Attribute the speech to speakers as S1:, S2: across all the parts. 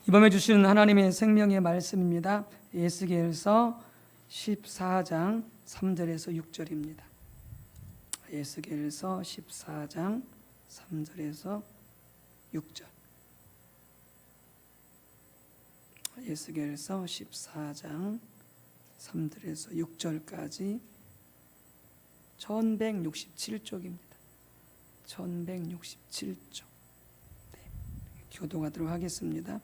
S1: 이번에 주시는 하나님의 생명의 말씀입니다. 에스겔서 14장 3절에서 6절입니다. 에스겔서 14장 3절에서 6절. 에스겔서 14장 3절에서 6절까지 1167쪽입니다. 1167쪽. 교독하도록 하겠습니다.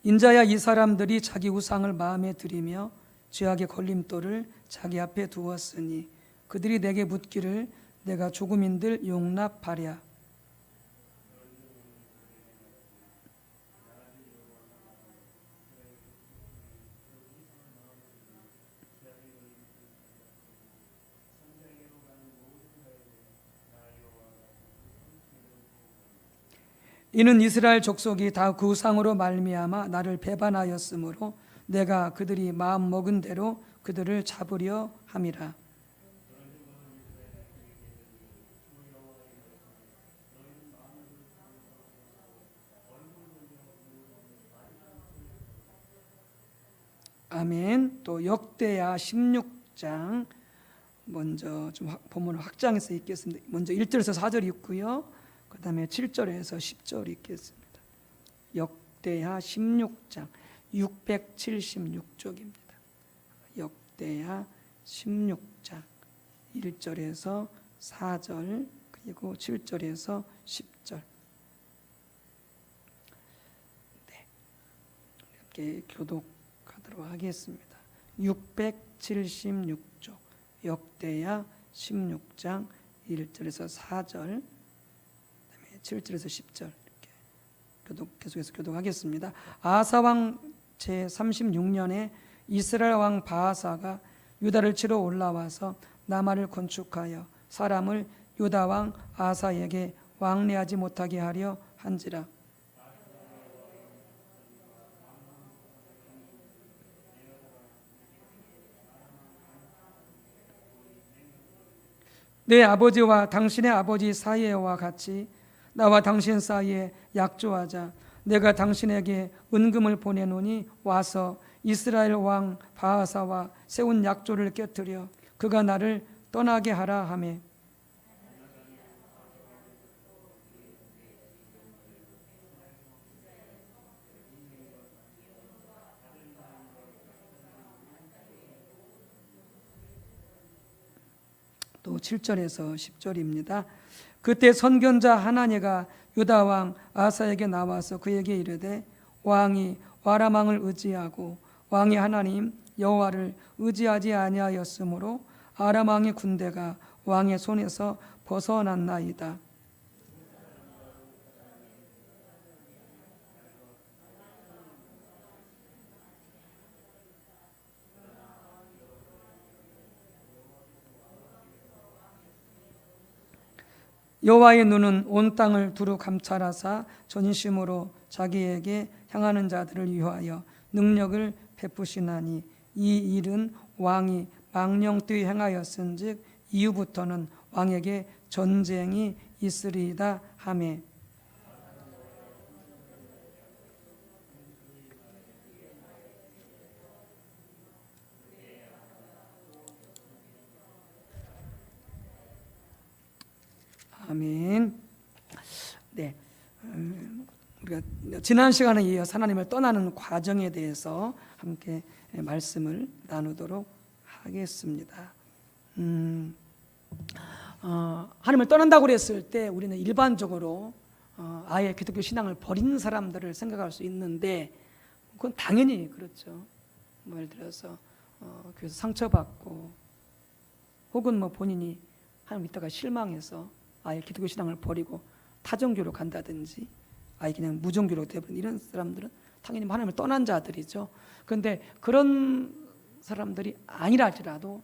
S1: 인자야, 이 사람들이 자기 우상을 마음에 들이며 죄악의 걸림돌을 자기 앞에 두었으니 그들이 내게 묻기를 내가 조금인들 용납하랴. 이는 이스라엘 족속이 다 그 우상으로 말미암아 나를 배반하였으므로 내가 그들이 마음 먹은 대로 그들을 잡으려 함이라. 아멘. 또 역대하 16장 먼저 좀 본문을 확장해서 읽겠습니다. 먼저 1절에서 4절 읽고요. 그 다음에 7절에서 10절 읽겠습니다. 역대하 16장 676쪽입니다. 역대하 16장 1절에서 4절 그리고 7절에서 10절. 네, 이렇게 교독하도록 하겠습니다. 676쪽 역대하 16장 1절에서 4절 7절에서 10절 이렇게 계속해서 교독하겠습니다. 아사 왕 제36년에 이스라엘 왕 바하사가 유다를 치러 올라와서 나마를 건축하여 사람을 유다 왕 아사에게 왕래하지 못하게 하려 한지라. 내 아버지와 당신의 아버지 사이와 같이 나와 당신 사이에 약조하자. 내가 당신에게 은금을 보내노니 와서 이스라엘 왕 바하사와 세운 약조를 깨뜨려 그가 나를 떠나게 하라 하매. 또 7절에서 10절입니다. 그때 선견자 하나니가 유다 왕 아사에게 나와서 그에게 이르되 왕이 와람 왕을 의지하고 왕의 하나님 여호와를 의지하지 아니하였으므로 아람 왕의 군대가 왕의 손에서 벗어났나이다. 여호와의 눈은 온 땅을 두루 감찰하사 전심으로 자기에게 향하는 자들을 위하여 능력을 베푸시나니 이 일은 왕이 망령되이 행하였은즉 이후부터는 왕에게 전쟁이 있으리이다 하매. 아멘. 네, 우리가 지난 시간에 이어서 하나님을 떠나는 과정에 대해서 함께 말씀을 나누도록 하겠습니다. 하나님을 떠난다고 그랬을 때 우리는 일반적으로 아예 기독교 신앙을 버린 사람들을 생각할 수 있는데 그건 당연히 그렇죠. 예를 들어서 교회에서 상처받고 혹은 본인이 하나님 믿다가 실망해서 아예 기독교 신앙을 버리고 타종교로 간다든지 아예 그냥 무종교로 되버린 이런 사람들은 당연히 하나님을 떠난 자들이죠. 그런데 그런 사람들이 아니랄지라도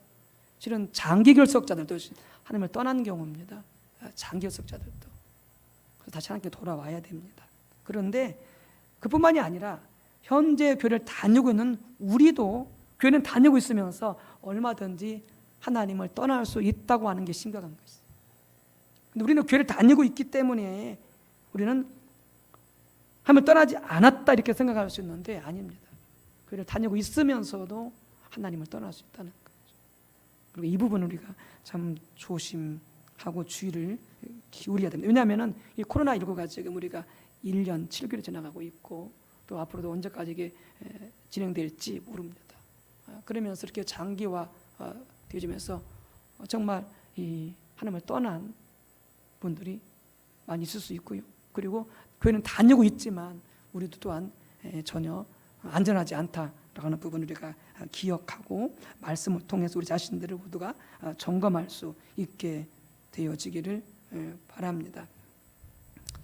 S1: 실은 장기 결석자들도 하나님을 떠난 경우입니다. 장기 결석자들도 그래서 다시 하나님께 돌아와야 됩니다. 그런데 그뿐만이 아니라 현재 교회를 다니고 있는 우리도 교회는 다니고 있으면서 얼마든지 하나님을 떠날 수 있다고 하는 게 심각한 것이죠. 근데 우리는 교회를 다니고 있기 때문에 우리는 하나님을 떠나지 않았다 이렇게 생각할 수 있는데 아닙니다. 교회를 다니고 있으면서도 하나님을 떠날 수 있다는 거죠. 그리고 이 부분을 우리가 참 조심하고 주의를 기울여야 됩니다. 왜냐하면 이 코로나19가 지금 우리가 1년 7개월이 지나가고 있고 또 앞으로도 언제까지 이게 진행될지 모릅니다. 그러면서 이렇게 장기화 되어지면서 정말 이 하나님을 떠난 분들이 많이 있을 수 있고요. 그리고 교회는 다니고 있지만 우리도 또한 전혀 안전하지 않다라고 하는 부분을 우리가 기억하고 말씀을 통해서 우리 자신들을 모두가 점검할 수 있게 되어지기를 바랍니다.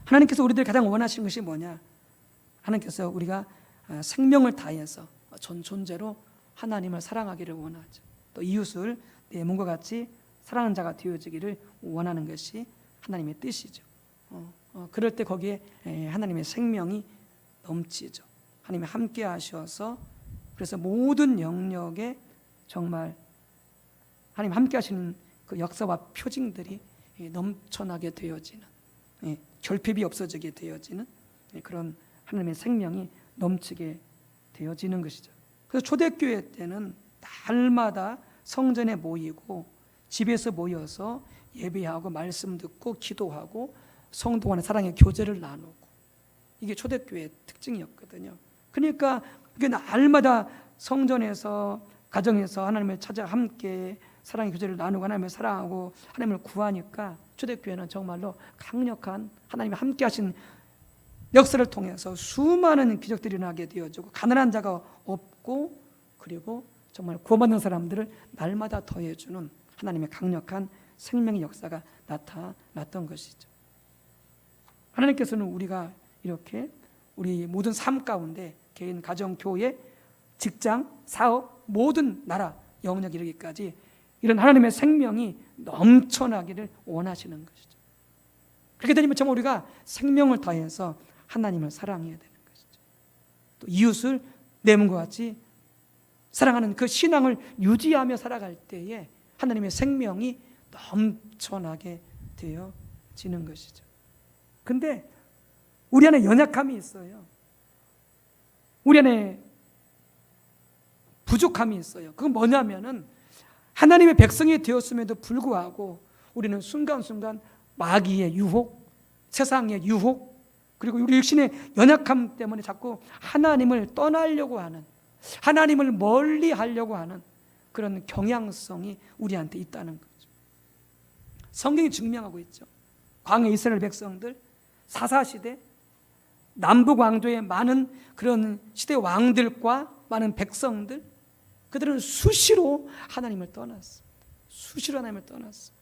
S1: 하나님께서 우리들 가장 원하시는 것이 뭐냐? 하나님께서 우리가 생명을 다해서 전 존재로 하나님을 사랑하기를 원하죠. 또 이웃을 내 몸과 같이 사랑하는 자가 되어지기를 원하는 것이 하나님의 뜻이죠. 그럴 때 거기에 하나님의 생명이 넘치죠. 하나님이 함께 하셔서 그래서 모든 영역에 정말 하나님 함께 하시는 그 역사와 표징들이 넘쳐나게 되어지는, 결핍이 없어지게 되어지는 그런 하나님의 생명이 넘치게 되어지는 것이죠. 그래서 초대교회 때는 날마다 성전에 모이고 집에서 모여서 예배하고 말씀 듣고 기도하고 성도 간의 사랑의 교제를 나누고, 이게 초대교회의 특징이었거든요. 그러니까 그게 날마다 성전에서 가정에서 하나님을 찾아 함께 사랑의 교제를 나누고 하나님을 사랑하고 하나님을 구하니까 초대교회는 정말로 강력한 하나님이 함께 하신 역사를 통해서 수많은 기적들이 일어나게 되어지고 가난한 자가 없고, 그리고 정말 구원받는 사람들을 날마다 더해주는 하나님의 강력한 생명의 역사가 나타났던 것이죠. 하나님께서는 우리가 이렇게 우리 모든 삶 가운데 개인, 가정, 교회, 직장, 사업, 모든 나라 영역에 이르기까지 이런 하나님의 생명이 넘쳐나기를 원하시는 것이죠. 그렇게 되면 정말 우리가 생명을 다해서 하나님을 사랑해야 되는 것이죠. 또 이웃을 내 몸과 같이 사랑하는 그 신앙을 유지하며 살아갈 때에 하나님의 생명이 넘쳐나게 되어지는 것이죠. 근데 우리 안에 연약함이 있어요. 우리 안에 부족함이 있어요. 그건 뭐냐면은 하나님의 백성이 되었음에도 불구하고 우리는 순간순간 마귀의 유혹, 세상의 유혹, 그리고 우리 육신의 연약함 때문에 자꾸 하나님을 떠나려고 하는, 하나님을 멀리 하려고 하는 그런 경향성이 우리한테 있다는 거죠. 성경이 증명하고 있죠. 광야 이스라엘 백성들, 사사시대, 남북왕조의 많은 그런 시대 왕들과 많은 백성들, 그들은 수시로 하나님을 떠났습니다. 수시로 하나님을 떠났습니다.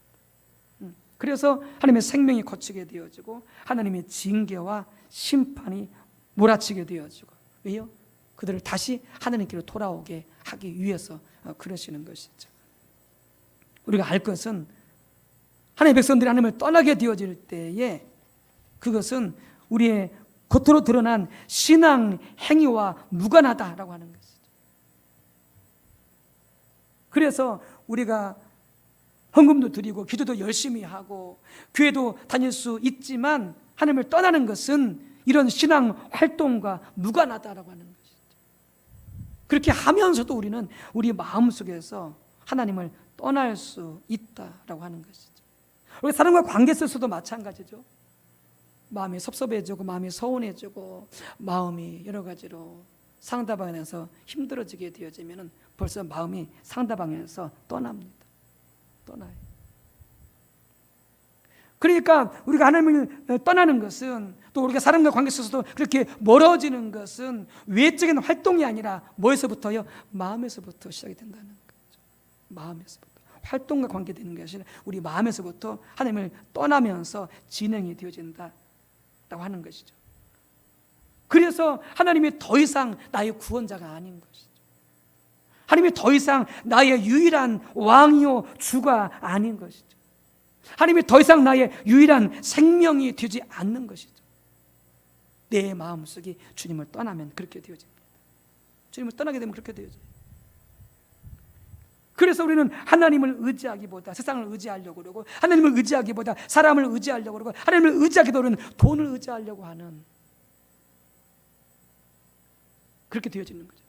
S1: 그래서 하나님의 생명이 거치게 되어지고 하나님의 징계와 심판이 몰아치게 되어지고, 왜요? 그들을 다시 하나님께로 돌아오게 하기 위해서 그러시는 것이죠. 우리가 알 것은 하나님의 백성들이 하나님을 떠나게 되어질 때에 그것은 우리의 겉으로 드러난 신앙 행위와 무관하다라고 하는 것이죠. 그래서 우리가 헌금도 드리고 기도도 열심히 하고 교회도 다닐 수 있지만 하나님을 떠나는 것은 이런 신앙 활동과 무관하다라고 하는 것이죠. 그렇게 하면서도 우리는 우리 마음속에서 하나님을 떠날 수 있다라고 하는 것이죠. 우리 사람과 관계 속에서도 마찬가지죠. 마음이 섭섭해지고 마음이 서운해지고 마음이 여러 가지로 상대방에 대해서 힘들어지게 되어지면 벌써 마음이 상대방에서 떠납니다. 떠나요. 그러니까 우리가 하나님을 떠나는 것은, 또 우리가 사람과 관계 속에서도 그렇게 멀어지는 것은 외적인 활동이 아니라 뭐에서부터요? 마음에서부터 시작이 된다는 거죠. 마음에서부터. 활동과 관계되는 것이 아니라 우리 마음에서부터 하나님을 떠나면서 진행이 되어진다라고 하는 것이죠. 그래서 하나님이 더 이상 나의 구원자가 아닌 것이죠. 하나님이 더 이상 나의 유일한 왕이요 주가 아닌 것이죠. 하나님이 더 이상 나의 유일한 생명이 되지 않는 것이죠. 내 마음속이 주님을 떠나면 그렇게 되어집니다. 주님을 떠나게 되면 그렇게 되어져요. 그래서 우리는 하나님을 의지하기보다 세상을 의지하려고 그러고, 하나님을 의지하기보다 사람을 의지하려고 그러고, 하나님을 의지하기보다는 돈을 의지하려고 하는 그렇게 되어지는 거죠.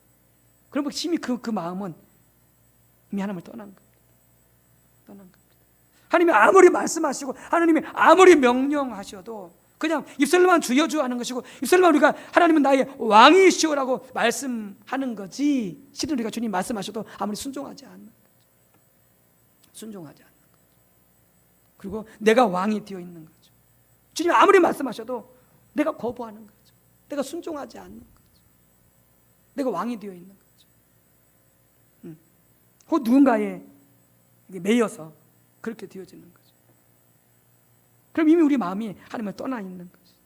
S1: 그러면 이미 그 마음은 이미 하나님을 떠난 겁니다. 하나님이 아무리 말씀하시고 하나님이 아무리 명령하셔도 그냥 입술로만 주여 주 하는 것이고, 입술로만 우리가 하나님은 나의 왕이시오라고 말씀하는 거지, 실은 우리가 주님 말씀하셔도 아무리 순종하지 않는 거죠. 순종하지 않는 거죠. 그리고 내가 왕이 되어 있는 거죠. 주님 아무리 말씀하셔도 내가 거부하는 거죠. 내가 순종하지 않는 거죠. 내가 왕이 되어 있는 거죠. 혹 누군가에 매여서 그렇게 되어지는 거죠. 그럼 이미 우리 마음이 하나님을 떠나 있는 것이죠.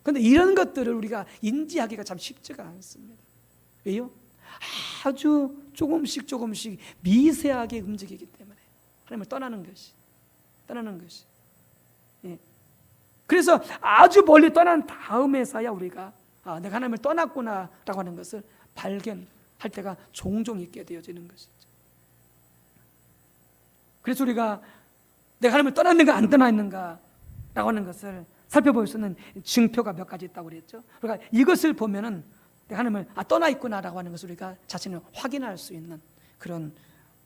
S1: 그런데 이런 것들을 우리가 인지하기가 참 쉽지가 않습니다. 왜요? 아주 조금씩 미세하게 움직이기 때문에 하나님을 떠나는 것이. 예. 그래서 아주 멀리 떠난 다음에서야 우리가 내가 하나님을 떠났구나라고 하는 것을 발견할 때가 종종 있게 되어지는 것이죠. 그래서 우리가 내가 하나님을 떠났는가 안 떠났는가 라고 하는 것을 살펴볼 수 있는 증표가 몇 가지 있다고 그랬죠. 그러니까 이것을 보면은 내가 하나님을 떠나 있구나라고 하는 것을 우리가 자신을 확인할 수 있는 그런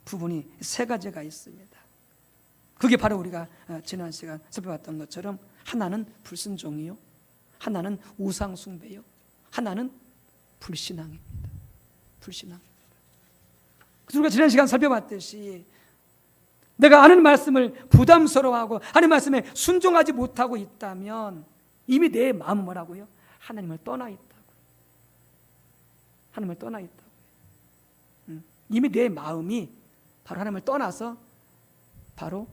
S1: 부분이 세 가지가 있습니다. 그게 바로 우리가 지난 시간 살펴봤던 것처럼, 하나는 불순종이요, 하나는 우상 숭배요, 하나는 불신앙입니다. 불신앙입니다. 그래서 우리가 지난 시간 살펴봤듯이 내가 하나님 말씀을 부담스러워하고 하나님 말씀에 순종하지 못하고 있다면 이미 내 마음은 뭐라고요? 하나님을 떠나 있다고. 하나님을 떠나 있다고. 이미 내 마음이 바로 하나님을 떠나서 바로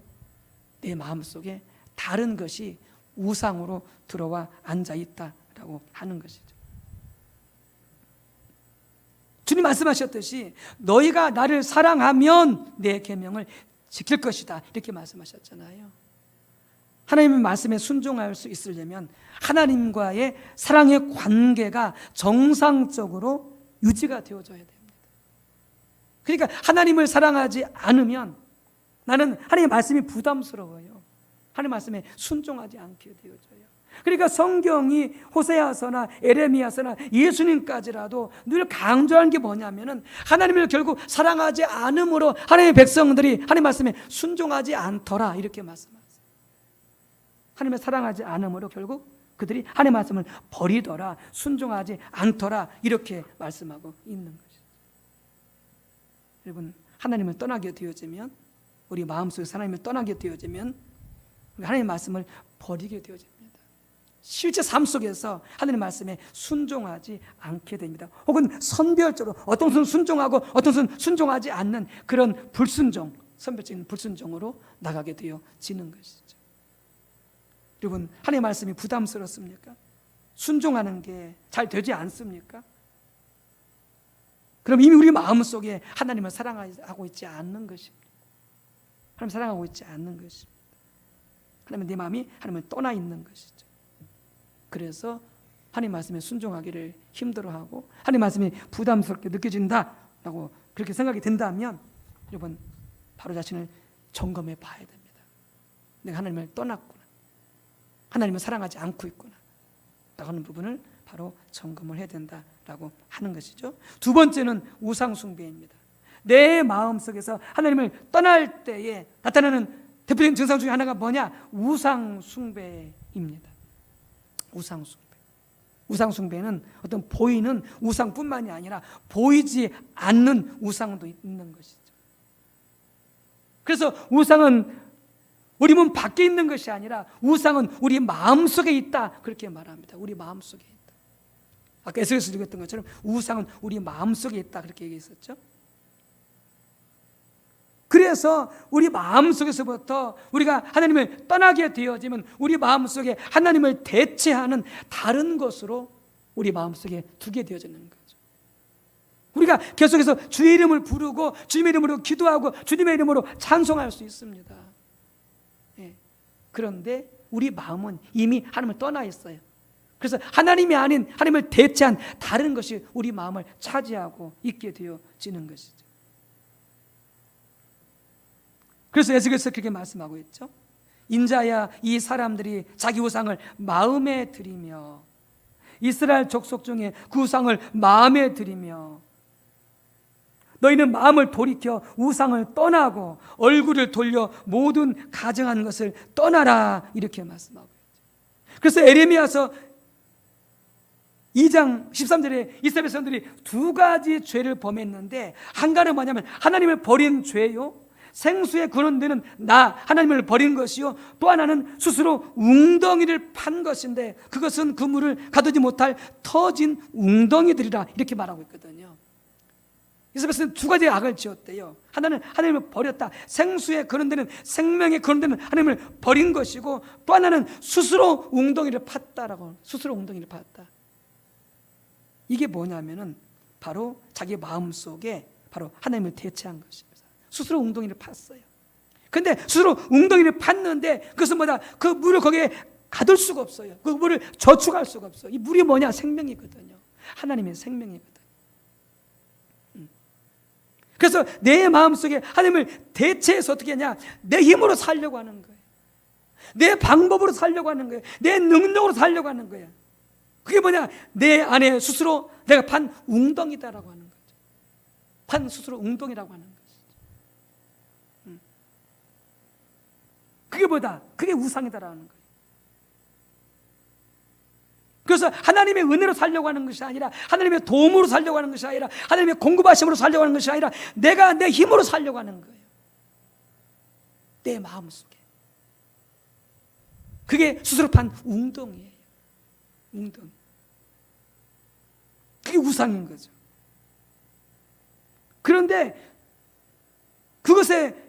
S1: 내 마음 속에 다른 것이 우상으로 들어와 앉아 있다라고 하는 것이죠. 주님 말씀하셨듯이 너희가 나를 사랑하면 내 계명을 지킬 것이다, 이렇게 말씀하셨잖아요. 하나님의 말씀에 순종할 수 있으려면 하나님과의 사랑의 관계가 정상적으로 유지가 되어져야 됩니다. 그러니까 하나님을 사랑하지 않으면 나는 하나님의 말씀이 부담스러워요. 하나님의 말씀에 순종하지 않게 되어져요. 그러니까 성경이 호세아서나 에레미야서나 예수님까지라도 늘 강조하는 게 뭐냐면은 하나님을 결국 사랑하지 않음으로 하나님의 백성들이 하나님 말씀에 순종하지 않더라, 이렇게 말씀하세요. 하나님을 사랑하지 않음으로 결국 그들이 하나님의 말씀을 버리더라, 순종하지 않더라, 이렇게 말씀하고 있는 것이죠. 여러분, 하나님을 떠나게 되어지면, 우리 마음속에서 하나님을 떠나게 되어지면 하나님의 말씀을 버리게 되어집니다. 실제 삶 속에서 하나님의 말씀에 순종하지 않게 됩니다. 혹은 선별적으로 어떤 것은 순종하고 어떤 것은 순종하지 않는 그런 불순종, 선별적인 불순종으로 나가게 되어지는 것이죠. 여러분, 하나님의 말씀이 부담스럽습니까? 순종하는 게 잘 되지 않습니까? 그럼 이미 우리 마음속에 하나님을 사랑하고 있지 않는 것입니다. 하나님을 사랑하고 있지 않는 것입니다. 하나님은 내 마음이 하나님을 떠나 있는 것이죠. 그래서 하나님 말씀에 순종하기를 힘들어하고 하나님 말씀이 부담스럽게 느껴진다라고 그렇게 생각이 든다면 여러분, 바로 자신을 점검해 봐야 됩니다. 내가 하나님을 떠났구나, 하나님을 사랑하지 않고 있구나 라고 하는 부분을 바로 점검을 해야 된다라고 하는 것이죠. 두 번째는 우상 숭배입니다. 내 마음속에서 하나님을 떠날 때에 나타나는 대표적인 증상 중에 하나가 뭐냐? 우상 숭배입니다. 우상 숭배. 우상 숭배는 어떤 보이는 우상뿐만이 아니라 보이지 않는 우상도 있는 것이죠. 그래서 우상은 우리 몸 밖에 있는 것이 아니라 우상은 우리 마음속에 있다, 그렇게 말합니다. 우리 마음속에 있다. 아까 에스겔에서 읽었던 것처럼 우상은 우리 마음속에 있다, 그렇게 얘기했었죠. 그래서 우리 마음속에서부터 우리가 하나님을 떠나게 되어지면 우리 마음속에 하나님을 대체하는 다른 것으로 우리 마음속에 두게 되어지는 거죠. 우리가 계속해서 주의 이름을 부르고 주님의 이름으로 기도하고 주님의 이름으로 찬송할 수 있습니다. 예. 그런데 우리 마음은 이미 하나님을 떠나 있어요. 그래서 하나님이 아닌 하나님을 대체한 다른 것이 우리 마음을 차지하고 있게 되어지는 것이죠. 그래서 에스겔에서 그렇게 말씀하고 있죠. 인자야 이 사람들이 자기 우상을 마음에 들이며 이스라엘 족속 중에 그 우상을 마음에 들이며 너희는 마음을 돌이켜 우상을 떠나고 얼굴을 돌려 모든 가증한 것을 떠나라 이렇게 말씀하고 있죠. 그래서 에레미야서 2장 13절에 이스라엘 백성들이 두 가지 죄를 범했는데 한 가지는 뭐냐면 하나님을 버린 죄요, 생수에 근원되는 나 하나님을 버린 것이요, 또 하나는 스스로 웅덩이를 판 것인데 그것은 그 물을 가두지 못할 터진 웅덩이들이라 이렇게 말하고 있거든요. 이스라엘 백성은 두 가지의 악을 지었대요. 하나는 하나님을 버렸다, 생수에 근원되는 생명에 근원되는 하나님을 버린 것이고, 또 하나는 스스로 웅덩이를 팠다라고. 스스로 웅덩이를 팠다. 이게 뭐냐면은 바로 자기 마음속에 바로 하나님을 대체한 것입니다. 스스로 웅덩이를 팠어요. 근데 스스로 웅덩이를 팠는데 그것은 뭐다? 그 물을 거기에 가둘 수가 없어요. 그 물을 저축할 수가 없어요. 이 물이 뭐냐? 생명이거든요. 하나님의 생명이거든요. 그래서 내 마음속에 하나님을 대체해서 어떻게 하냐? 내 힘으로 살려고 하는 거예요. 내 방법으로 살려고 하는 거예요. 내 능력으로 살려고 하는 거예요. 그게 뭐냐? 내 안에 스스로 내가 판 웅덩이다라고 하는 거죠. 판 스스로 웅덩이라고 하는 것이죠. 그게 뭐다? 그게 우상이다라는 거예요. 그래서 하나님의 은혜로 살려고 하는 것이 아니라, 하나님의 도움으로 살려고 하는 것이 아니라, 하나님의 공급하심으로 살려고 하는 것이 아니라 내가 내 힘으로 살려고 하는 거예요. 내 마음속에. 그게 스스로 판 웅덩이에요. 웅덩이. 그게 우상인 거죠. 그런데 그것의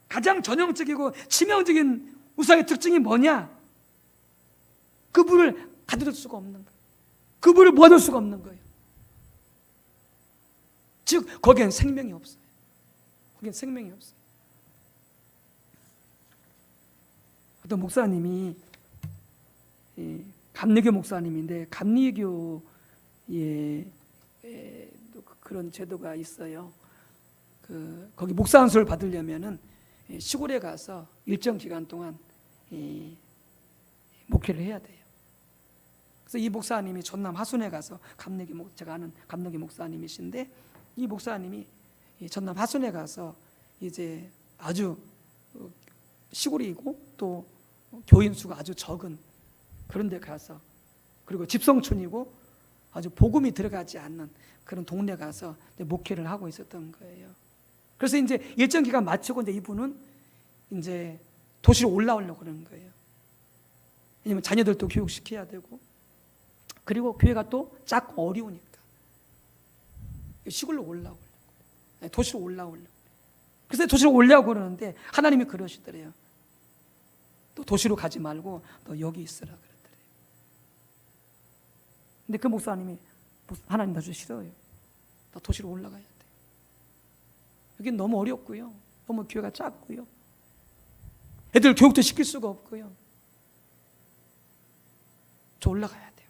S1: 가장 전형적이고 치명적인 우상의 특징이 뭐냐? 그 물을 가둬둘 수가 없는 거예요. 그 물을 모아둘 수가 없는 거예요. 즉 거기엔 생명이 없어요. 거기엔 생명이 없어요. 어떤 목사님이, 감리교 목사님인데 감리교에 그런 제도가 있어요. 거기 목사 안수를 받으려면은 시골에 가서 일정 기간 동안 목회를 해야 돼요. 그래서 이 목사님이 전남 하순에 가서 제가 아는 감리교 목사님이신데, 이 목사님이 전남 하순에 가서 이제 아주 시골이고 또 교인 수가 아주 적은 그런 데 가서, 그리고 집성촌이고 아주 복음이 들어가지 않는 그런 동네 가서 목회를 하고 있었던 거예요. 그래서 이제 일정 기간 마치고 이제 이분은 이제 도시로 올라오려고 그러는 거예요. 왜냐면 자녀들도 교육시켜야 되고, 그리고 교회가 또 작고 어려우니까 시골로 올라오려고, 도시로 올라오려고. 그래서 도시로 올라오고 그러는데 하나님이 그러시더래요. 또 도시로 가지 말고 너 여기 있으라 그랬더래요. 근데 그 목사님이, 하나님 나 싫어요. 나 도시로 올라가야 돼. 여긴 너무 어렵고요. 너무 교회가 작고요. 애들 교육도 시킬 수가 없고요. 저 올라가야 돼요.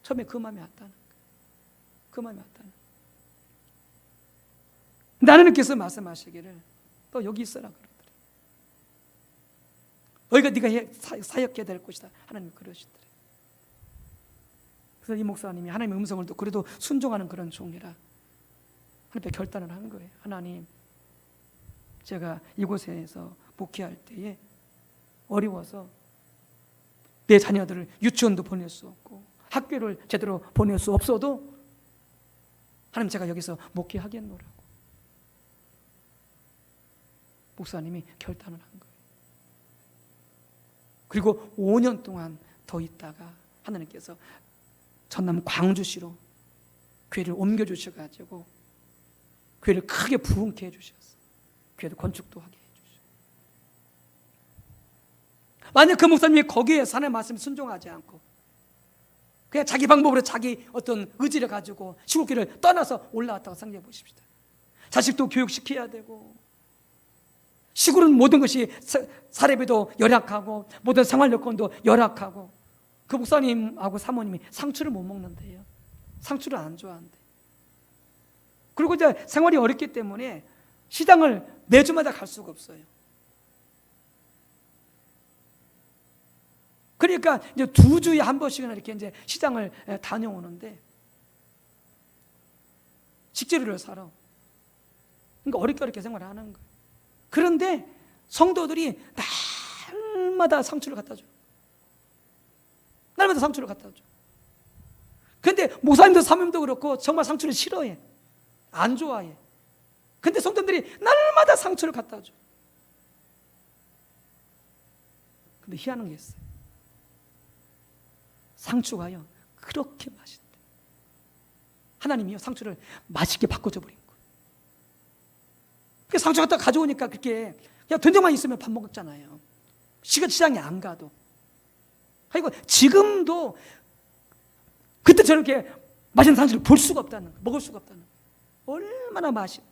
S1: 처음에 그 마음이 왔다는 거예요. 그 마음이 왔다는 거예요. 하나님께서 말씀하시기를 너 여기 있어라 그러더래요. 너희가 네가 사역해야 될 곳이다. 하나님이 그러시더래요. 그래서 이 목사님이 하나님의 음성을 듣고 그래도 순종하는 그런 종이라 하나님께 결단을 한 거예요. 하나님, 제가 이곳에서 목회할 때에 어려워서 내 자녀들을 유치원도 보낼 수 없고 학교를 제대로 보낼 수 없어도 하나님 제가 여기서 목회하겠노라고 목사님이 결단을 한 거예요. 그리고 5년 동안 더 있다가 하나님께서 전남 광주시로 교회를 옮겨주셔가지고 교회를 크게 부흥케 해주셨어요. 교회도 건축도 하게 해주셨어요. 만약 그 목사님이 거기에 하나님의 말씀에 순종하지 않고 그냥 자기 방법으로 자기 어떤 의지를 가지고 시골길을 떠나서 올라왔다고 생각해 보십시다. 자식도 교육시켜야 되고, 시골은 모든 것이 사례비도 열악하고 모든 생활 여건도 열악하고, 그 목사님하고 사모님이 상추를 못 먹는데요. 상추를 안 좋아한대. 그리고 이제 생활이 어렵기 때문에 시장을 매주마다 갈 수가 없어요. 그러니까 이제 2주에 한 번씩이나 이렇게 이제 시장을 다녀오는데 식재료를 사러. 그러니까 어렵게 생활을 하는 거예요. 그런데 성도들이 날마다 상추를 갖다 줘요. 날마다 상추를 갖다 줘. 근데 목사님도 사모님도 그렇고 정말 상추를 싫어해. 안 좋아해. 근데 성도들이 날마다 상추를 갖다 줘. 근데 희한한 게 있어요. 상추가요 그렇게 맛있대. 하나님이요 상추를 맛있게 바꿔줘 버린 거예요. 상추 갖다 가져오니까 그렇게 그냥 된장만 있으면 밥 먹었잖아요. 시장에 안 가도. 그리고 지금도 그때 저렇게 맛있는 상추를 볼 수가 없다는 거예요. 먹을 수가 없다는 거예요. 얼마나 맛있.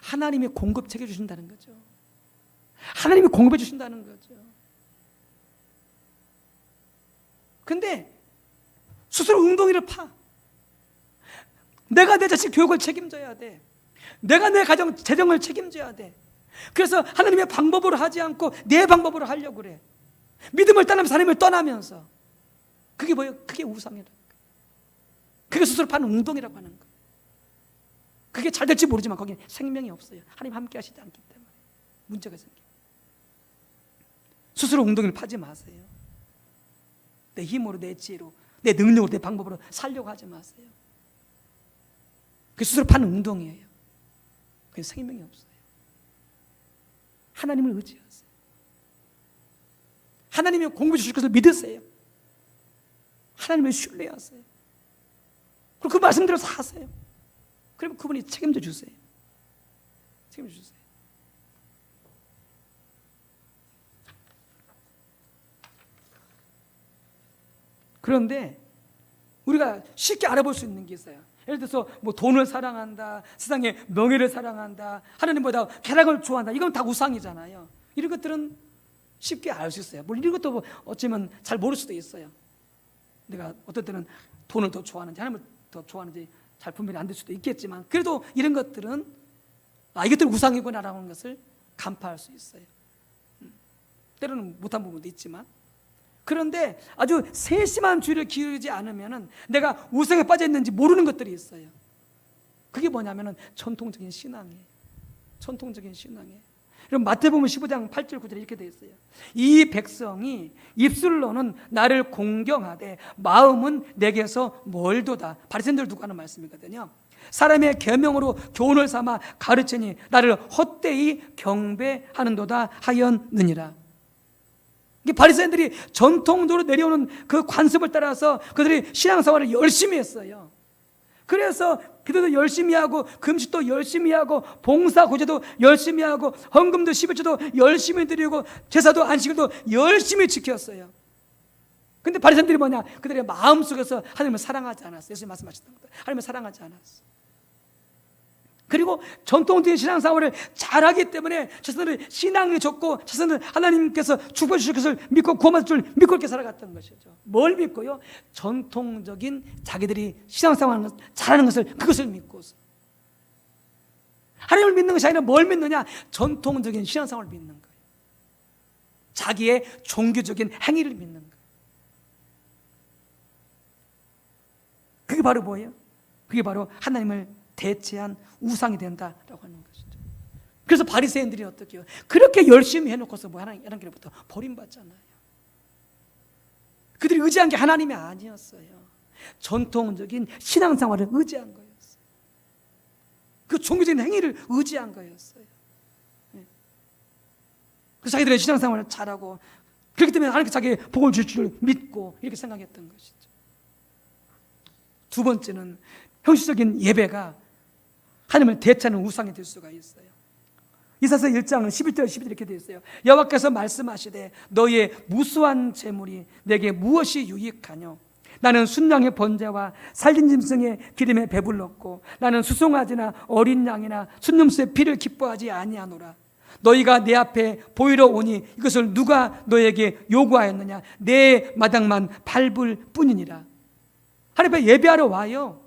S1: 하나님이 공급 책해 주신다는 거죠. 하나님이 공급해 주신다는 거죠. 근데 스스로 웅덩이를 파. 내가 내 자식 교육을 책임져야 돼. 내가 내 가정 재정을 책임져야 돼. 그래서 하나님의 방법으로 하지 않고 내 방법으로 하려고 그래. 믿음을 떠나면서 하나님을 떠나면서. 그게 뭐예요? 그게 우상이라는 거예요. 그게 스스로 파는 웅덩이라고 하는 거예요. 그게 잘 될지 모르지만 거기에 생명이 없어요. 하나님 함께 하시지 않기 때문에 문제가 생겨요. 스스로 웅덩이를 파지 마세요. 내 힘으로, 내 지혜로, 내 능력으로, 내 방법으로 살려고 하지 마세요. 그 스스로 파는 웅덩이예요. 그게 생명이 없어요. 하나님을 의지하세요. 하나님이 공급해 주실 것을 믿으세요. 하나님을 신뢰하세요. 그리고 그 말씀대로 사세요. 그러면 그분이 책임져 주세요. 책임져 주세요. 그런데 우리가 쉽게 알아볼 수 있는 게 있어요. 예를 들어서 뭐 돈을 사랑한다, 세상의 명예를 사랑한다, 하나님보다 쾌락을 좋아한다. 이건 다 우상이잖아요. 이런 것들은 쉽게 알 수 있어요. 물론 이런 것도 어쩌면 잘 모를 수도 있어요. 내가 어떨 때는 돈을 더 좋아하는지 하나님을 더 좋아하는지 잘 분별이 안 될 수도 있겠지만 그래도 이런 것들은 이것들은 우상이구나라는 하는 것을 간파할 수 있어요. 때로는 못한 부분도 있지만 그런데 아주 세심한 주의를 기울이지 않으면 내가 우상에 빠져 있는지 모르는 것들이 있어요. 그게 뭐냐면 전통적인 신앙이에요. 전통적인 신앙이에요. 그럼 마태복음 15장 8절 9절에 이렇게 되어 있어요. 이 백성이 입술로는 나를 공경하되 마음은 내게서 멀도다. 바리새인들 두고 하는 말씀이거든요. 사람의 계명으로 교훈을 삼아 가르치니 나를 헛되이 경배하는도다 하였느니라. 바리새인들이 전통적으로 내려오는 그 관습을 따라서 그들이 신앙생활을 열심히 했어요. 그래서 기도도 열심히 하고 금식도 열심히 하고 봉사 구제도 열심히 하고 헌금도 11조도 열심히 드리고 제사도 안식일도 열심히 지켰어요. 근데 바리새인들이 뭐냐? 그들의 마음속에서 하나님을 사랑하지 않았어요. 예수님 말씀하셨던 것들 하나님을 사랑하지 않았어요. 그리고 전통적인 신앙생활을 잘하기 때문에 자신들은 신앙이 좋고 자신들은 하나님께서 축복해 주실 것을 믿고 구원받을 줄 믿고 이렇게 살아갔던 것이죠. 뭘 믿고요? 전통적인 자기들이 신앙생활을 잘하는 것을 그것을 믿고서 하나님을 믿는 것이 아니라 뭘 믿느냐? 전통적인 신앙생활을 믿는 거예요. 자기의 종교적인 행위를 믿는 거예요. 그게 바로 뭐예요? 그게 바로 하나님을 대체한 우상이 된다라고 하는 것이죠. 그래서 바리새인들이 어떻게 해요? 그렇게 열심히 해놓고서 뭐 하나님께로부터 버림받잖아요. 그들이 의지한 게 하나님이 아니었어요. 전통적인 신앙생활을 의지한 거였어요. 그 종교적인 행위를 의지한 거였어요. 그래서 자기들의 신앙생활을 잘하고 그렇기 때문에 하나님께 자기의 복을 줄 줄 믿고 이렇게 생각했던 것이죠. 두 번째는 형식적인 예배가 하나님을 대체하는 우상이 될 수가 있어요. 이사서 1장 11절 12절 이렇게 되어 있어요. 여호와께서 말씀하시되 너희의 무수한 재물이 내게 무엇이 유익하뇨? 나는 순양의 번제와 살린 짐승의 기름에 배불렀고 나는 수송아지나 어린 양이나 순념수의 피를 기뻐하지 아니하노라. 너희가 내 앞에 보이러 오니 이것을 누가 너에게 요구하였느냐? 내 마당만 밟을 뿐이니라. 하나님 앞에 예배하러 와요.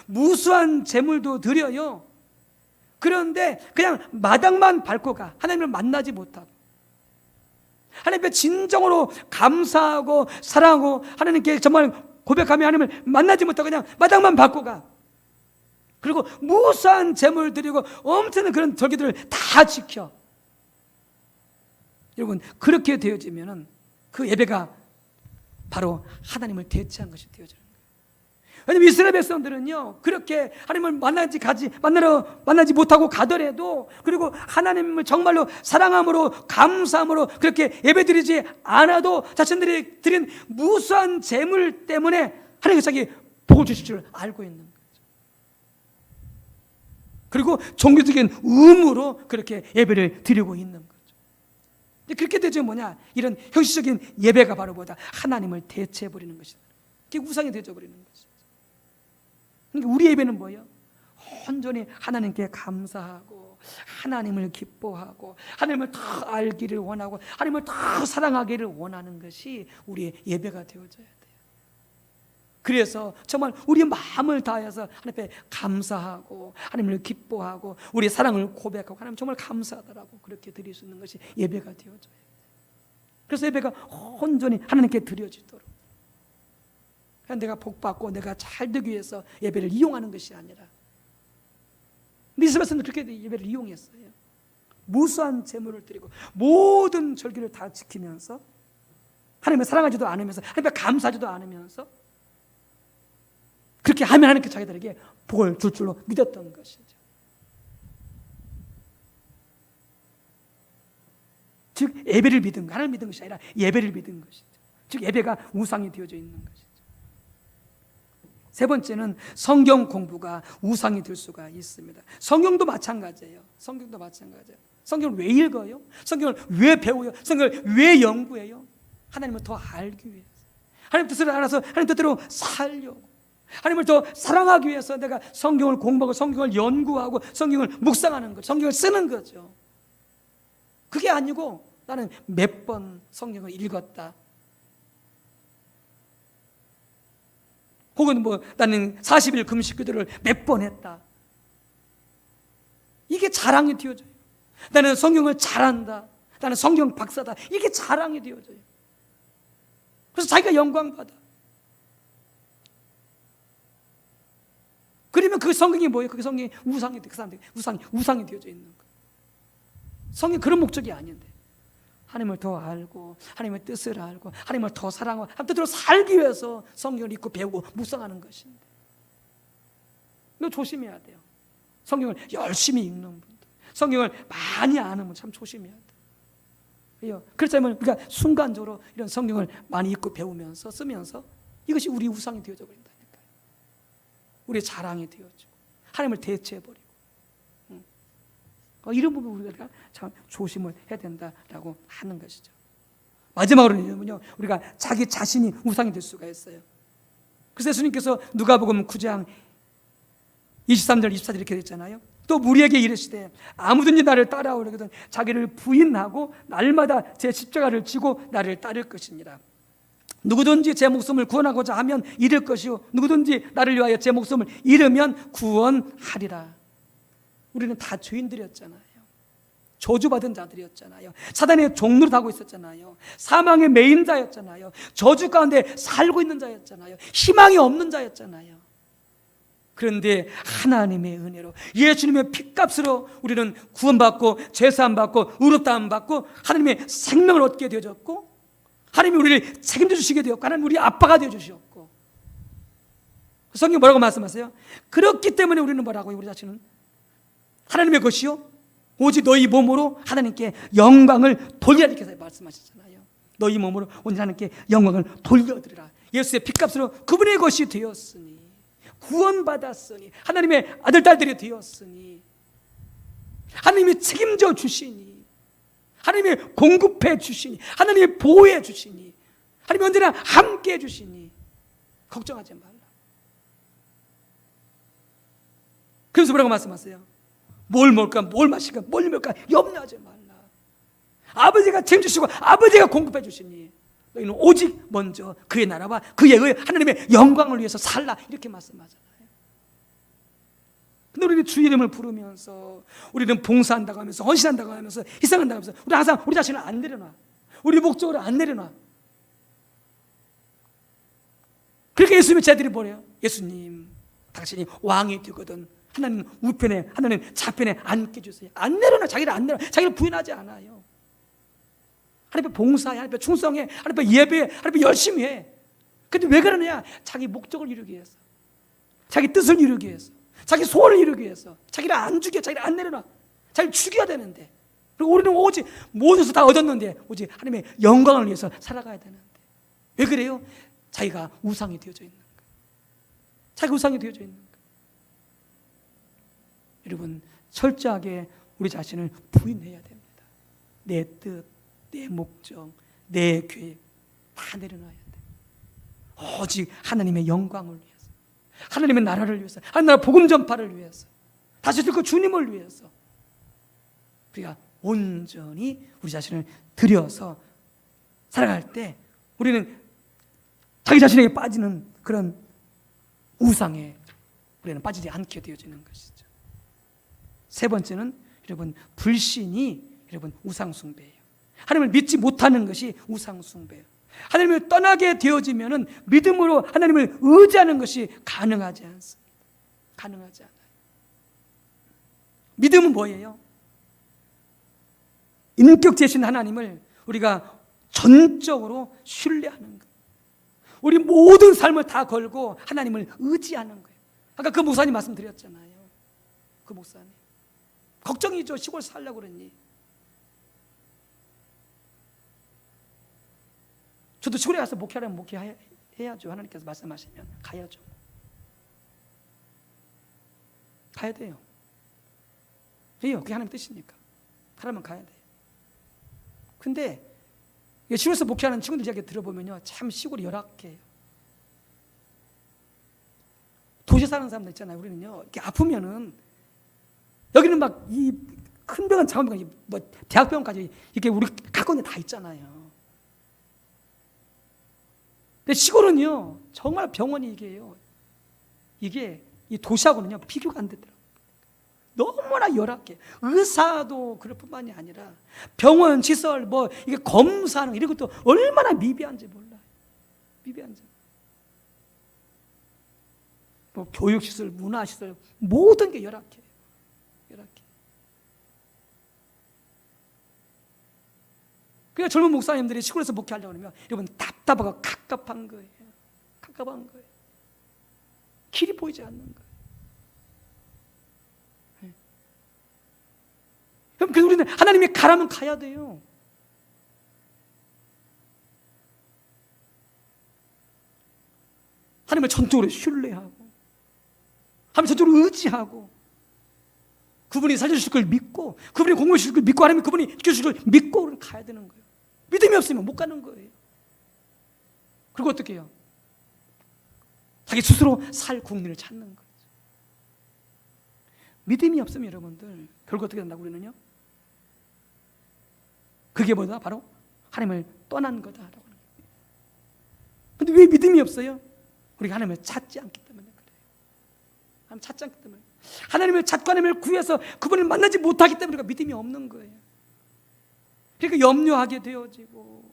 S1: 무수한 재물도 드려요. 그런데 그냥 마당만 밟고 가. 하나님을 만나지 못하고 하나님 앞에 진정으로 감사하고 사랑하고 하나님께 정말 고백하며 하나님을 만나지 못하고 그냥 마당만 받고 가. 그리고 무수한 재물을 드리고 엄청난 그런 절기들을 다 지켜. 여러분, 그렇게 되어지면은 그 예배가 바로 하나님을 대체한 것이 되어지는 거예요. 왜냐하면 이스라엘 백성들은요, 그렇게 하나님을 만나지 못하고 가더라도, 그리고 하나님을 정말로 사랑함으로 감사함으로 그렇게 예배드리지 않아도 자신들이 드린 무수한 재물 때문에 하나님께서 자기 복을 주실 줄 알고 있는 거죠. 그리고 종교적인 의무로 그렇게 예배를 드리고 있는 거죠. 그렇게 되죠. 뭐냐, 이런 형식적인 예배가 바로 뭐다, 하나님을 대체해버리는 것이다. 그게 우상이 되어버리는 것이죠. 그러니까 우리 예배는 뭐예요? 온전히 하나님께 감사하고 하나님을 기뻐하고 하나님을 더 알기를 원하고 하나님을 더 사랑하기를 원하는 것이 우리의 예배가 되어져야 돼요. 그래서 정말 우리 마음을 다해서 하나님 앞에 감사하고 하나님을 기뻐하고 우리의 사랑을 고백하고 하나님 정말 감사하다라고 그렇게 드릴 수 있는 것이 예배가 되어져야 돼요. 그래서 예배가 온전히 하나님께 드려지도록, 내가 복받고 내가 잘 되기 위해서 예배를 이용하는 것이 아니라, 이스라엘은 그렇게 예배를 이용했어요. 무수한 재물을 드리고 모든 절기를 다 지키면서 하나님을 사랑하지도 않으면서 하나님을 감사하지도 않으면서 그렇게 하면 하나님께 자기들에게 복을 줄 줄로 믿었던 것이죠. 즉 예배를 믿은 거, 하나님 믿은 것이 아니라 예배를 믿은 것이죠. 즉 예배가 우상이 되어져 있는 것이죠. 세 번째는 성경 공부가 우상이 될 수가 있습니다. 성경도 마찬가지예요. 성경을 왜 읽어요? 성경을 왜 배워요? 성경을 왜 연구해요? 하나님을 더 알기 위해서, 하나님 뜻을 알아서 하나님 뜻대로 살려고, 하나님을 더 사랑하기 위해서 내가 성경을 공부하고 성경을 연구하고 성경을 묵상하는 것, 성경을 쓰는 거죠. 그게 아니고 나는 몇 번 성경을 읽었다, 혹은 나는 40일 금식 기도를 몇 번 했다, 이게 자랑이 되어져요. 나는 성경을 잘한다, 나는 성경 박사다, 이게 자랑이 되어져요. 그래서 자기가 영광받아. 그러면 그 성경이 뭐예요? 그 성경이 우상이 돼. 그 사람들이 우상이 되어져 있는 거예요. 성경이 그런 목적이 아닌데, 하나님을 더 알고 하나님의 뜻을 알고 하나님을 더 사랑하고 하나님 뜻대로 살기 위해서 성경을 읽고 배우고 묵상하는 것인데, 이거 조심해야 돼요. 성경을 열심히 읽는 분들, 성경을 많이 아는 분 참 조심해야 돼요. 그렇다면 우리가 순간적으로 이런 성경을 많이 읽고 배우면서 쓰면서 이것이 우리 우상이 되어져 버린다니까요. 우리의 자랑이 되어지고 하나님을 대체해버리고, 이런 부분 우리가 참 조심을 해야 된다라고 하는 것이죠. 마지막으로는요, 우리가 자기 자신이 우상이 될 수가 있어요. 그래서 예수님께서 누가복음 9장 23절 24절 이렇게 됐잖아요. 또 무리에게 이르시되 아무든지 나를 따라오려거든 자기를 부인하고 날마다 제 십자가를 지고 나를 따를 것이니라. 누구든지 제 목숨을 구원하고자 하면 잃을 것이요 누구든지 나를 위하여 제 목숨을 잃으면 구원하리라. 우리는 다 죄인들이었잖아요. 저주받은 자들이었잖아요. 사단의 종노릇 하고 있었잖아요. 사망의 매인자였잖아요. 저주 가운데 살고 있는 자였잖아요. 희망이 없는 자였잖아요. 그런데 하나님의 은혜로 예수님의 피값으로 우리는 구원받고 죄사함받고 의롭다함받고 하나님의 생명을 얻게 되어졌고, 하나님이 우리를 책임져 주시게 되었고, 하나님 우리 아빠가 되어 주셨고, 성경이 뭐라고 말씀하세요? 그렇기 때문에 우리는 뭐라고요? 우리 자신은 하나님의 것이요 오직 너희 몸으로 하나님께 영광을 돌리라, 이렇게 말씀하셨잖아요. 너희 몸으로 오직 하나님께 영광을 돌려드리라. 예수의 피값으로 그분의 것이 되었으니, 구원받았으니, 하나님의 아들 딸들이 되었으니, 하나님이 책임져 주시니, 하나님이 공급해 주시니, 하나님이 보호해 주시니, 하나님이 언제나 함께 해 주시니 걱정하지 말라. 그래서 뭐라고 말씀하세요? 뭘 먹을까, 뭘 마실까, 뭘 입을까 염려하지 말라. 아버지가 책임주시고 아버지가 공급해 주시니 너희는 오직 먼저 그의 나라와 그의 의 하나님의 영광을 위해서 살라, 이렇게 말씀하잖아요. 근데 우리는 주 이름을 부르면서, 우리는 봉사한다고 하면서, 헌신한다고 하면서, 희생한다고 하면서 우리 항상 우리 자신을 안 내려놔. 우리 목적으로 안 내려놔. 그러니까 예수님의 제자들이 뭐래요? 예수님, 당신이 왕이 되거든 하나님 우편에, 하나님 좌편에 앉게 주세요. 안 내려놔. 자기를 안 내려놔. 자기를 부인하지 않아요. 하나님 앞에 봉사해, 하나님 앞에 충성해, 하나님 앞에 예배해, 하나님 앞에 열심히 해. 근데 왜 그러느냐? 자기 목적을 이루기 위해서, 자기 뜻을 이루기 위해서, 자기 소원을 이루기 위해서. 자기를 안 죽여, 자기를 안 내려놔. 자기를 죽여야 되는데, 그리고 우리는 오직 모든 것을 다 얻었는데 오직 하나님의 영광을 위해서 살아가야 되는데, 왜 그래요? 자기가 우상이 되어져 있는 거예요. 자기가 우상이 되어져 있는 거예요. 여러분, 철저하게 우리 자신을 부인해야 됩니다. 내 뜻, 내 목적, 내 계획 다 내려놔야 돼. 오직 하나님의 영광을 위해서, 하나님의 나라를 위해서, 하나님 나라 복음 전파를 위해서, 다시 그 주님을 위해서 우리가 온전히 우리 자신을 들여서 살아갈 때 우리는 자기 자신에게 빠지는 그런 우상에 우리는 빠지지 않게 되어지는 것이죠. 세 번째는 여러분, 불신이 여러분 우상 숭배예요. 하나님을 믿지 못하는 것이 우상 숭배예요. 하나님을 떠나게 되어지면은 믿음으로 하나님을 의지하는 것이 가능하지 않습니다. 가능하지 않아요. 믿음은 뭐예요? 인격체신 하나님을 우리가 전적으로 신뢰하는 것. 우리 모든 삶을 다 걸고 하나님을 의지하는 거예요. 아까 그 목사님 말씀드렸잖아요. 그 목사님 걱정이죠. 시골 살려고 그러니. 저도 시골에 가서 목회하려면 목회해야죠. 하나님께서 말씀하시면 가야죠. 가야 돼요. 왜요? 그게 하나님 뜻이니까. 가라면 가야 돼요. 근데 시골에서 목회하는 친구들 이야기 들어보면요, 참 시골이 열악해요. 도시에 사는 사람들 있잖아요. 우리는요, 이렇게 아프면은 여기는 막 이 큰 병원, 작은 병원, 뭐 대학병원까지 이렇게 우리 가까운 데 다 있잖아요. 근데 시골은요, 정말 병원이 이게 이 도시하고는요 비교가 안 되더라고요. 너무나 열악해. 의사도 그럴 뿐만이 아니라 병원 시설, 뭐 이게 검사하는 이런 것도 얼마나 미비한지 몰라요. 미비한지. 뭐 교육시설, 문화시설 모든 게 열악해. 열악해. 그러니까 젊은 목사님들이 시골에서 목회하려고 그러면 여러분 답답하고 갑갑한 거예요. 갑갑한 거예요. 길이 보이지 않는 거예요. 그래서 우리는 하나님이 가라면 가야 돼요. 하나님을 전적으로 신뢰하고, 하나님을 전적으로 의지하고, 그분이 살려주실 걸 믿고, 그분이 공부해 주실 걸 믿고, 하나님이 그분이 지켜주실 걸 믿고 우리는 가야 되는 거예요. 믿음이 없으면 못 가는 거예요. 그리고 어떻게 해요? 자기 스스로 살 국리를 찾는 거죠. 믿음이 없으면 여러분들 결국 어떻게 된다고 우리는요? 그게 뭐다? 바로 하나님을 떠난 거다라고. 근데 왜 믿음이 없어요? 우리가 하나님을 찾지 않기 때문에 그래요. 하나님을 찾지 않기 때문에. 하나님을 찾고 하나님을 구해서 그분을 만나지 못하기 때문에 우리가 믿음이 없는 거예요. 그러니까 염려하게 되어지고,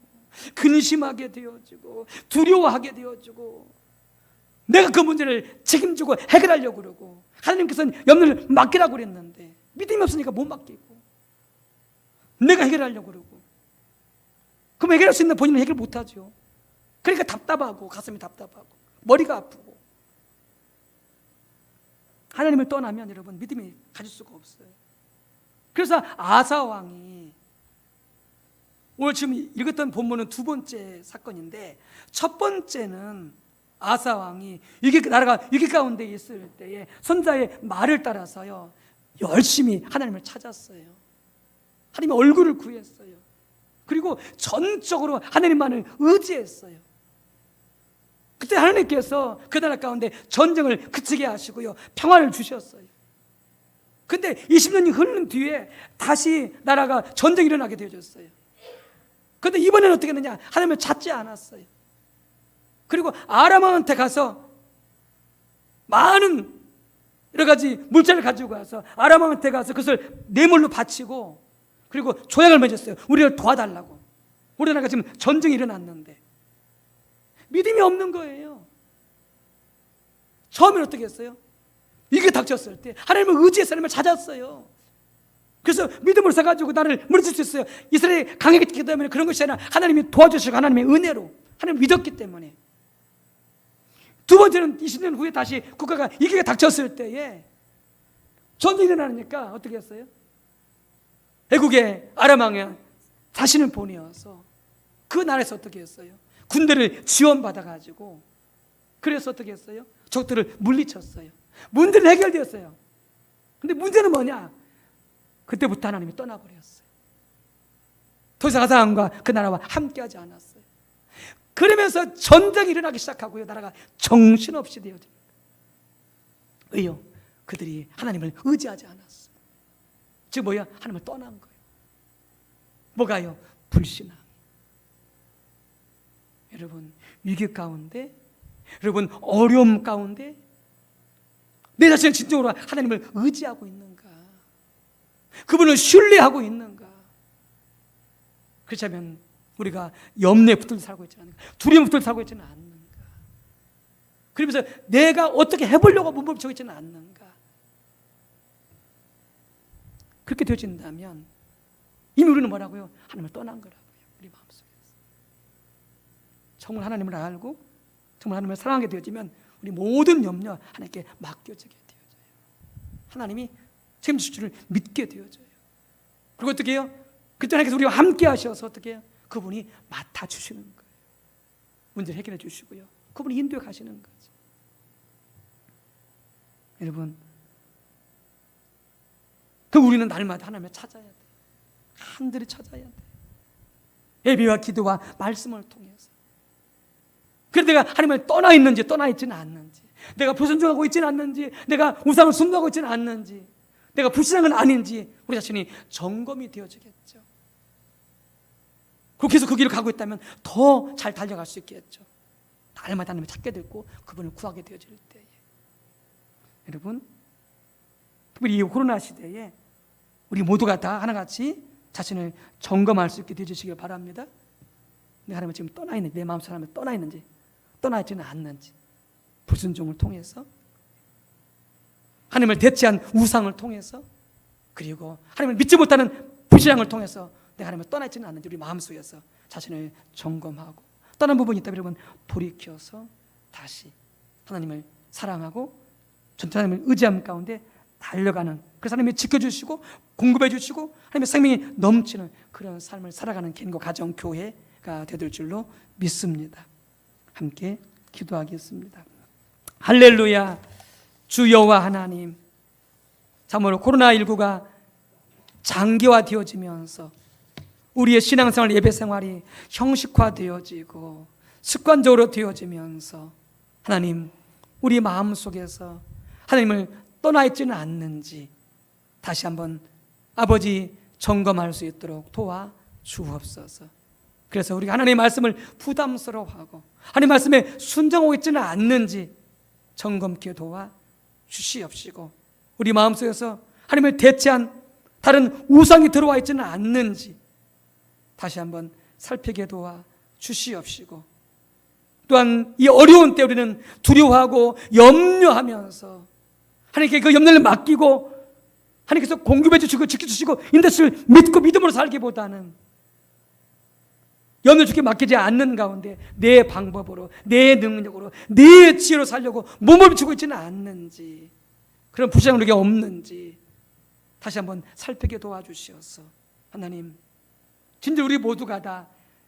S1: 근심하게 되어지고, 두려워하게 되어지고, 내가 그 문제를 책임지고 해결하려고 그러고, 하나님께서는 염려를 맡기라고 그랬는데 믿음이 없으니까 못 맡기고, 내가 해결하려고 그러고, 그럼 해결할 수 있는 본인은 해결 못하죠. 그러니까 답답하고, 가슴이 답답하고, 머리가 아프고. 하나님을 떠나면 여러분 믿음이 가질 수가 없어요. 그래서 아사 왕이, 오늘 지금 읽었던 본문은 두 번째 사건인데, 첫 번째는 아사 왕이 나라가 위기 가운데 있을 때에 선자의 말을 따라서요 열심히 하나님을 찾았어요. 하나님의 얼굴을 구했어요. 그리고 전적으로 하나님만을 의지했어요. 그때 하나님께서 그 나라 가운데 전쟁을 그치게 하시고요 평화를 주셨어요. 근데 20년이 흐른 뒤에 다시 나라가 전쟁이 일어나게 되어졌어요. 그런데 이번에는 어떻게 했느냐? 하나님을 찾지 않았어요. 그리고 아람왕한테 가서 많은 여러 가지 물자를 가지고 가서 아람왕한테 가서 그것을 뇌물로 바치고, 그리고 조약을 맺었어요. 우리를 도와달라고. 우리나라가 지금 전쟁이 일어났는데 믿음이 없는 거예요. 처음엔 어떻게 했어요? 이게 닥쳤을 때 하나님을 의지해서 하나님을 찾았어요. 그래서 믿음을 써가지고 나를 물리칠 수 있어요. 이스라엘이 강했기 때문에 그런 것이 아니라 하나님이 도와주시고 하나님의 은혜로 하나님 믿었기 때문에. 두 번째는 20년 후에 다시 국가가 이게 닥쳤을 때에 전쟁이 일어나니까 어떻게 했어요? 애국의 아람 왕이 자신을 보내어서 그 나라에서 어떻게 했어요? 군대를 지원받아가지고 그래서 어떻게 했어요? 적들을 물리쳤어요. 문제는 해결되었어요. 근데 문제는 뭐냐? 그때부터 하나님이 떠나버렸어요. 더 이상 아사왕과 그 나라와 함께하지 않았어요. 그러면서 전쟁이 일어나기 시작하고요, 나라가 정신없이 되어집니다. 왜요? 그들이 하나님을 의지하지 않았어요. 즉 뭐야? 하나님을 떠난 거예요. 뭐가요? 불신앙. 여러분, 위기 가운데, 여러분 어려움 가운데 내 자신을 진정으로 하나님을 의지하고 있는가? 그분을 신뢰하고 있는가? 그렇다면 우리가 염려에 붙들려 살고 있지 않는가? 두려움에 붙들려 살고 있지는 않는가? 그러면서 내가 어떻게 해보려고 몸부림치고 있지는 않는가? 그렇게 되어진다면 이미 우리는 뭐라고요? 하나님을 떠난 거라고요. 우리 마음속에서. 정말 하나님을 알고 정말 하나님을 사랑하게 되어지면 우리 모든 염려 하나님께 맡겨지게 되어져요. 하나님이 책임질 줄을 믿게 되어져요. 그리고 어떻게 해요? 그때 하나님께서 우리와 함께 하셔서 어떻게 해요? 그분이 맡아주시는 거예요. 문제를 해결해 주시고요, 그분이 인도해 가시는 거죠. 여러분, 그 우리는 날마다 하나님을 찾아야 돼요. 간절히 찾아야 돼요. 예배와 기도와 말씀을 통해서. 그래서 내가 하나님을 떠나 있는지 떠나 있지는 않는지, 내가 불순종하고 있지는 않는지, 내가 우상을 숭배하고 있지는 않는지, 내가 불신앙은 아닌지 우리 자신이 점검이 되어지겠죠. 그렇게 해서 그 길을 가고 있다면 더 잘 달려갈 수 있겠죠. 날마다 하나님을 찾게 되고 그분을 구하게 되어질 때에. 여러분, 특별히 이 코로나 시대에 우리 모두가 다 하나같이 자신을 점검할 수 있게 되어주시길 바랍니다. 내가 하나님을 지금 떠나 있는지, 내 마음속에 하나님을 떠나 있는지 떠나 있지는 않는지, 불순종을 통해서, 하나님을 대체한 우상을 통해서, 그리고 하나님을 믿지 못하는 불신앙을 통해서 내가 하나님을 떠나 있지는 않는지 우리 마음속에서 자신을 점검하고, 떠난 부분이 있다면 여러분 돌이켜서 다시 하나님을 사랑하고 전체 하나님을 의지함 가운데 달려가는, 그래서 하나님이 지켜주시고 공급해 주시고 하나님의 생명이 넘치는 그런 삶을 살아가는 개인과 가정, 교회가 되될 줄로 믿습니다. 함께 기도하겠습니다. 할렐루야. 주 여호와 하나님, 참으로 코로나19가 장기화되어지면서 우리의 신앙생활, 예배생활이 형식화되어지고 습관적으로 되어지면서 하나님, 우리 마음속에서 하나님을 떠나 있지는 않는지 다시 한번 아버지 점검할 수 있도록 도와 주옵소서. 그래서 우리가 하나님의 말씀을 부담스러워하고 하나님의 말씀에 순종하고 있지는 않는지 점검케 도와 주시옵시고, 우리 마음속에서 하나님을 대체한 다른 우상이 들어와 있지는 않는지 다시 한번 살피게 도와 주시옵시고, 또한 이 어려운 때 우리는 두려워하고 염려하면서 하나님께 그 염려를 맡기고 하나님께서 공급해 주시고 지켜주시고 인도하실 믿고 믿음으로 살기보다는 염려 주께 맡기지 않는 가운데 내 방법으로, 내 능력으로, 내 지혜로 살려고 몸을 비추고 있지는 않는지, 그런 불신앙 우리가 없는지 다시 한번 살피게 도와주시옵소서. 하나님, 진짜 우리 모두가 다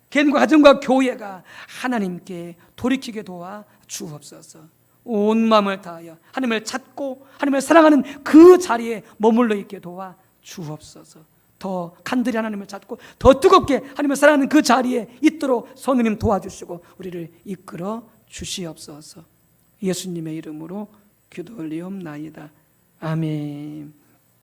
S1: 개인과 가정과 교회가 하나님께 돌이키게 도와 주옵소서. 온 마음을 다하여 하나님을 찾고 하나님을 사랑하는 그 자리에 머물러 있게 도와 주옵소서. 더 간절히 하나님을 찾고 더 뜨겁게 하나님을 사랑하는 그 자리에 있도록 성령님 도와주시고 우리를 이끌어 주시옵소서. 예수님의 이름으로 기도 올리옵나이다. 아멘.